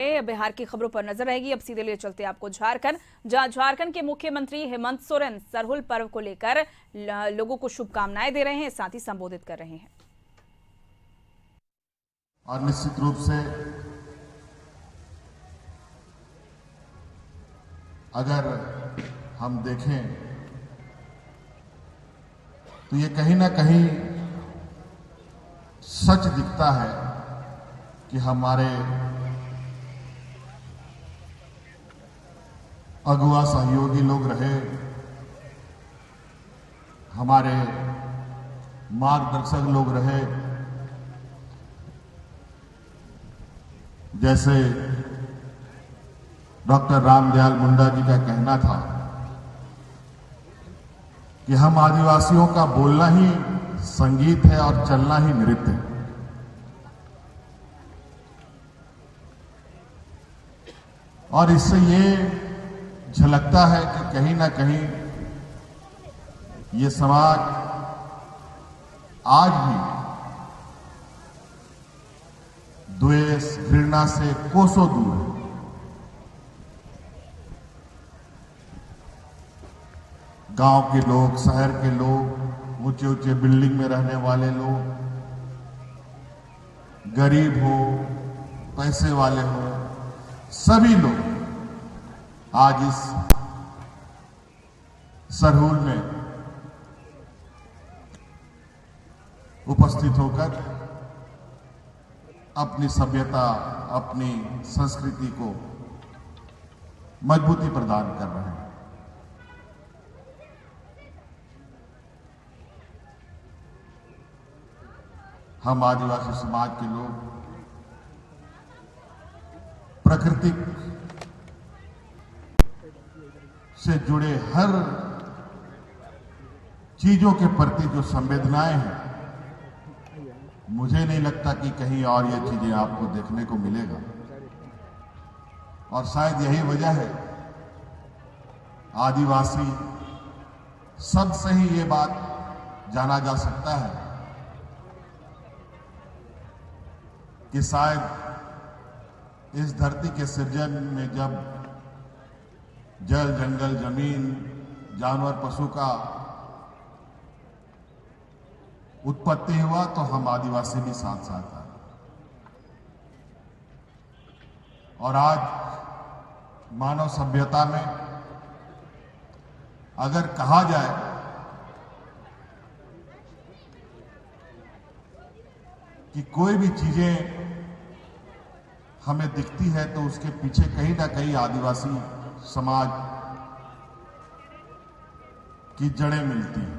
बिहार की खबरों पर नजर रहेगी। अब सीधे लिए चलते आपको झारखंड, जहां झारखंड के मुख्यमंत्री हेमंत सोरेन सरहुल पर्व को लेकर लोगों को शुभकामनाएं दे रहे हैं, साथ ही संबोधित कर रहे हैं। और निश्चित रूप से अगर हम देखें तो ये कहीं ना कहीं सच दिखता है कि हमारे अगुआ सहयोगी लोग रहे, हमारे मार्गदर्शक लोग रहे, जैसे डॉक्टर रामदयाल मुंडा जी का कहना था कि हम आदिवासियों का बोलना ही संगीत है और चलना ही नृत्य है। और इससे ये झलकता है कि कहीं ना कहीं ये समाज आज भी द्वेष घृणा से कोसों दूर है। गांव के लोग, शहर के लोग, ऊंचे ऊंचे बिल्डिंग में रहने वाले लोग, गरीब हो, पैसे वाले हो, सभी लोग आज इस सरहुल में उपस्थित होकर अपनी सभ्यता, अपनी संस्कृति को मजबूती प्रदान कर रहे हैं। हम आदिवासी समाज के लोग प्राकृतिक से जुड़े हर चीजों के प्रति जो संवेदनाएं हैं, मुझे नहीं लगता कि कहीं और ये चीजें आपको देखने को मिलेगा। और शायद यही वजह है आदिवासी शब्द से ही ये बात जाना जा सकता है कि शायद इस धरती के सृजन में जब जल, जंगल, जमीन, जानवर, पशु का उत्पत्ति हुआ तो हम आदिवासी भी साथ साथ आए। और आज मानव सभ्यता में अगर कहा जाए कि कोई भी चीजें हमें दिखती है तो उसके पीछे कहीं ना कहीं आदिवासी समाज की जड़ें मिलती हैं।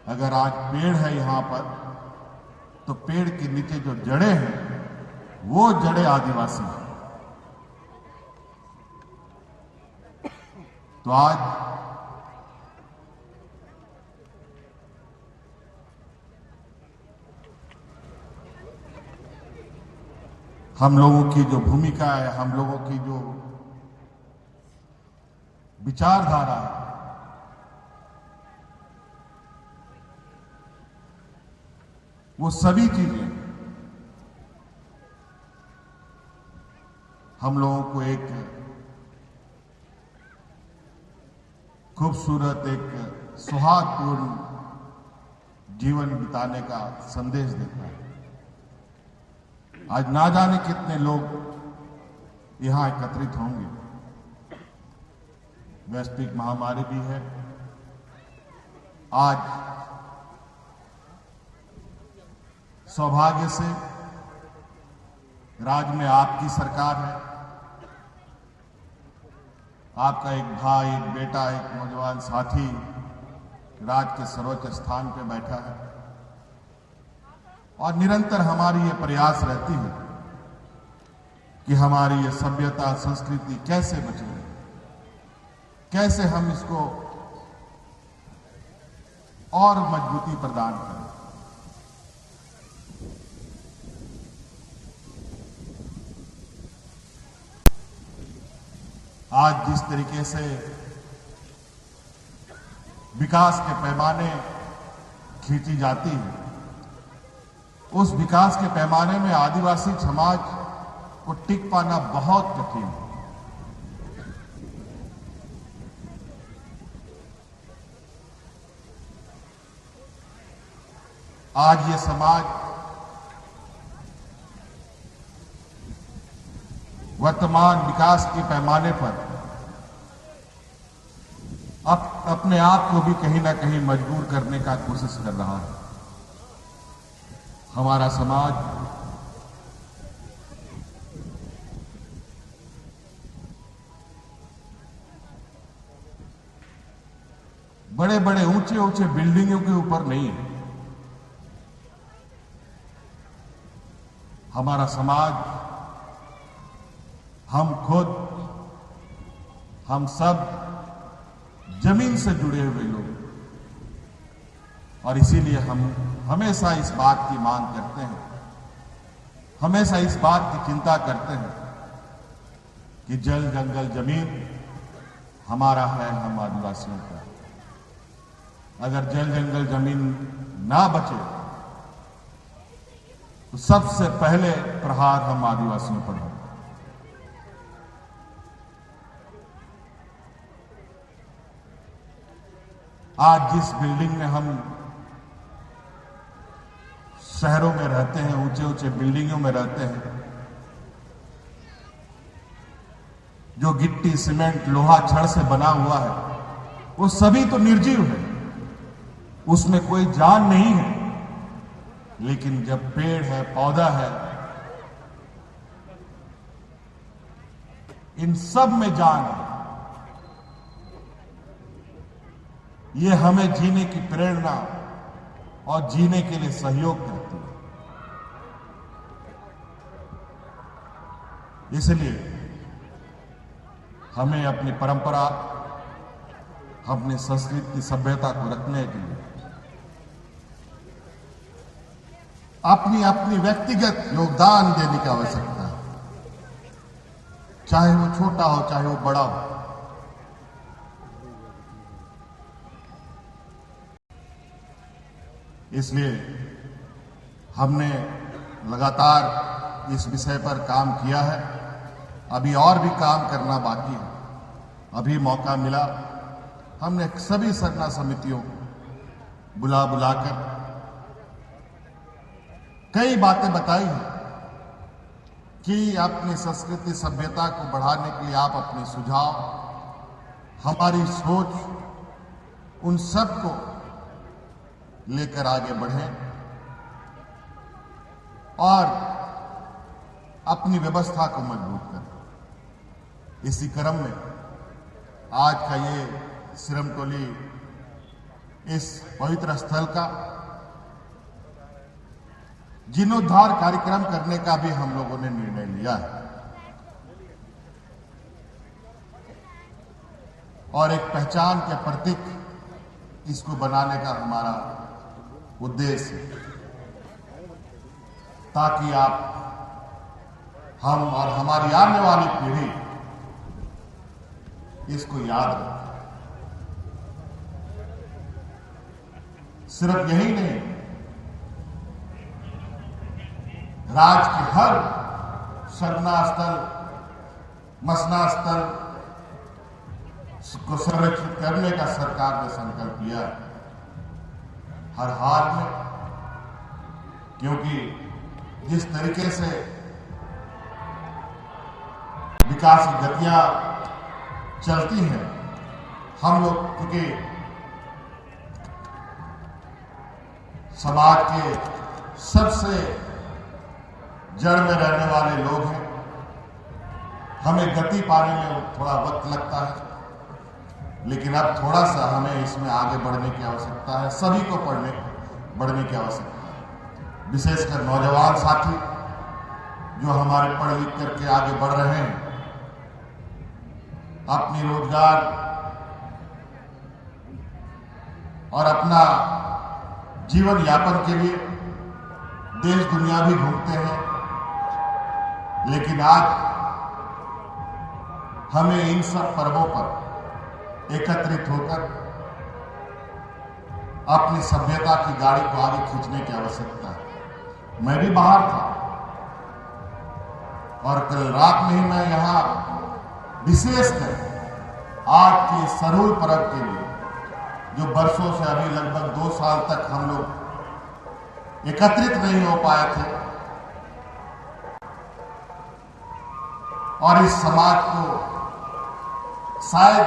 अगर आज पेड़ है यहां पर तो पेड़ के नीचे जो जड़ें हैं वो जड़ें आदिवासी हैं। तो आज हम लोगों की जो भूमिका है, हम लोगों की जो विचारधारा है, वो सभी चीजें हम लोगों को एक खूबसूरत, एक सौहार्दपूर्ण जीवन बिताने का संदेश देता है। आज ना जाने कितने लोग यहां एकत्रित होंगे। वैश्विक महामारी भी है। आज सौभाग्य से राज्य में आपकी सरकार है। आपका एक भाई, एक बेटा, एक नौजवान साथी राज्य के सर्वोच्च स्थान पर बैठा है। और निरंतर हमारी ये प्रयास रहती है कि हमारी ये सभ्यता, संस्कृति कैसे बचे, कैसे हम इसको और मजबूती प्रदान करें। आज जिस तरीके से विकास के पैमाने खींची जाती है, उस विकास के पैमाने में आदिवासी समाज को टिक पाना बहुत कठिन है। आज ये समाज वर्तमान विकास के पैमाने पर अपने आप को भी कहीं ना कहीं मजबूर करने का कोशिश कर रहा है। हमारा समाज बड़े बड़े ऊंचे ऊंचे बिल्डिंगों के ऊपर नहीं है। हमारा समाज, हम खुद, हम सब जमीन से जुड़े हुए लोग, और इसीलिए हम हमेशा इस बात की मांग करते हैं, हमेशा इस बात की चिंता करते हैं कि जल जंगल जमीन हमारा है, हम आदिवासियों का। अगर जल जंगल जमीन ना बचे तो सबसे पहले प्रहार हम आदिवासियों पर होगा। आज जिस बिल्डिंग में हम शहरों में रहते हैं, ऊंचे ऊंचे बिल्डिंगों में रहते हैं, जो गिट्टी, सीमेंट, लोहा, छड़ से बना हुआ है, वो सभी तो निर्जीव है, उसमें कोई जान नहीं है। लेकिन जब पेड़ है, पौधा है, इन सब में जान है। ये हमें जीने की प्रेरणा और जीने के लिए सहयोग करती है। इसलिए हमें अपनी परंपरा, अपनी संस्कृति, सभ्यता को रखने के लिए अपनी अपनी व्यक्तिगत योगदान देने की आवश्यकता है, चाहे वो छोटा हो, चाहे वो बड़ा हो। इसलिए हमने लगातार इस विषय पर काम किया है। अभी और भी काम करना बाकी है। अभी मौका मिला, हमने सभी सरना समितियों बुलाकर कई बातें बताई हैं कि अपनी संस्कृति, सभ्यता को बढ़ाने के लिए आप अपने सुझाव, हमारी सोच, उन सब को लेकर आगे बढ़ें और अपनी व्यवस्था को मजबूत करें। इसी क्रम में आज का ये सिरमटोली, इस पवित्र स्थल का जीर्णोद्धार कार्यक्रम करने का भी हम लोगों ने निर्णय लिया है और एक पहचान के प्रतीक इसको बनाने का हमारा उद्देश्य है, ताकि आप, हम और हमारी आने वाली पीढ़ी इसको याद रखें। सिर्फ यही नहीं, राज्य के हर सरना स्थल, मसना स्थल को संरक्षित करने का सरकार ने संकल्प लिया है हर हाल में, क्योंकि जिस तरीके से विकास की गतियां चलती हैं, हम लोग क्योंकि समाज के सबसे जड़ में रहने वाले लोग हैं, हमें गति पाने में थोड़ा वक्त लगता है, लेकिन अब थोड़ा सा हमें इसमें आगे बढ़ने की आवश्यकता है। सभी को बढ़ने की आवश्यकता है, विशेषकर नौजवान साथी जो हमारे पढ़ लिख करके आगे बढ़ रहे हैं, अपनी रोजगार और अपना जीवन यापन के लिए देश दुनिया भी घूमते हैं। लेकिन आज हमें इन सब पर्वों पर एकत्रित होकर अपनी सभ्यता की गाड़ी को आगे खींचने की आवश्यकता है। मैं भी बाहर था, और कल रात में ही मैं यहाँ विशेषकर आज के सरहुल पर्व के लिए, जो वर्षों से अभी लगभग 2 साल तक हम लोग एकत्रित नहीं हो पाए थे, और इस समाज को शायद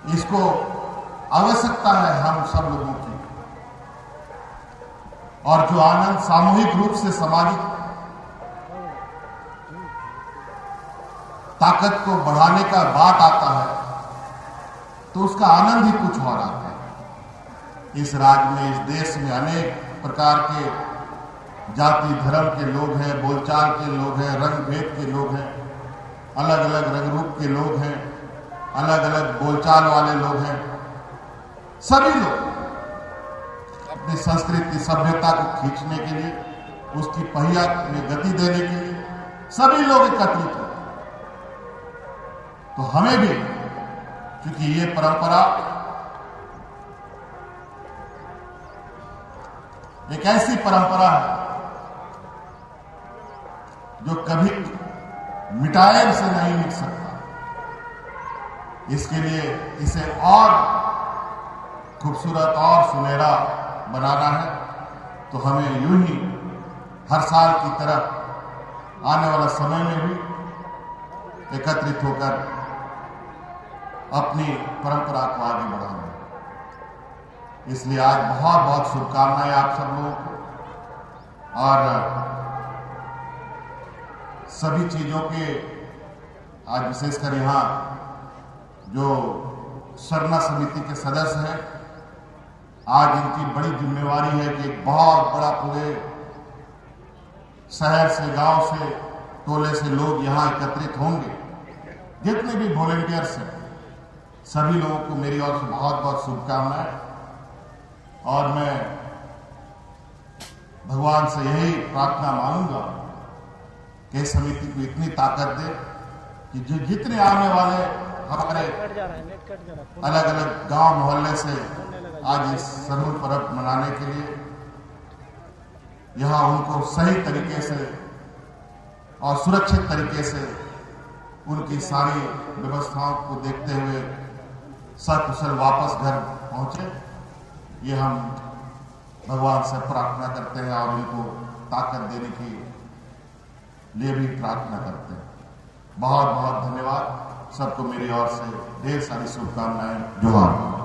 इसको आवश्यकता है हम सब लोगों की, और जो आनंद सामूहिक रूप से सामाजिक ताकत को बढ़ाने का बात आता है, तो उसका आनंद ही कुछ और आता है। इस राज्य में, इस देश में अनेक प्रकार के जाति धर्म के लोग हैं, बोलचाल के लोग हैं, रंग भेद के लोग हैं, अलग अलग रंग रूप के लोग हैं, अलग अलग बोलचाल वाले लोग हैं। सभी लोग अपनी संस्कृति सभ्यता को खींचने के लिए, उसकी पहिया में गति देने के लिए सभी लोग एकत्रित होते। तो हमें भी, क्योंकि ये परंपरा एक ऐसी परंपरा है जो कभी मिटाए से नहीं मिट सकता, इसके लिए इसे और खूबसूरत और सुनहरा बनाना है। तो हमें यूं ही हर साल की तरह आने वाला समय में भी एकत्रित होकर अपनी परंपरा को आगे बढ़ाना है। इसलिए आज बहुत बहुत शुभकामनाएं आप सब लोगों को, और सभी चीजों के आज विशेषकर यहाँ जो सरना समिति के सदस्य हैं, आज इनकी बड़ी जिम्मेवारी है कि एक बहुत बड़ा पूरे शहर से, गांव से, टोले से लोग यहाँ एकत्रित होंगे। जितने भी वॉलेंटियर्स हैं, सभी लोगों को मेरी ओर से बहुत बहुत शुभकामनाएं, और मैं भगवान से यही प्रार्थना मांगूंगा कि समिति को इतनी ताकत दे कि जो जितने आने वाले हमारे अलग अलग गांव मोहल्ले से आज इस सरहुल पर्व मनाने के लिए यहाँ उनको सही तरीके से और सुरक्षित तरीके से उनकी सारी व्यवस्थाओं को देखते हुए सकुशल वापस घर पहुंचे, ये हम भगवान से प्रार्थना करते हैं और उनको ताकत देने के लिए भी प्रार्थना करते हैं। बहुत बहुत धन्यवाद सबको, मेरी ओर से ढेर सारी शुभकामनाएं। जोहार।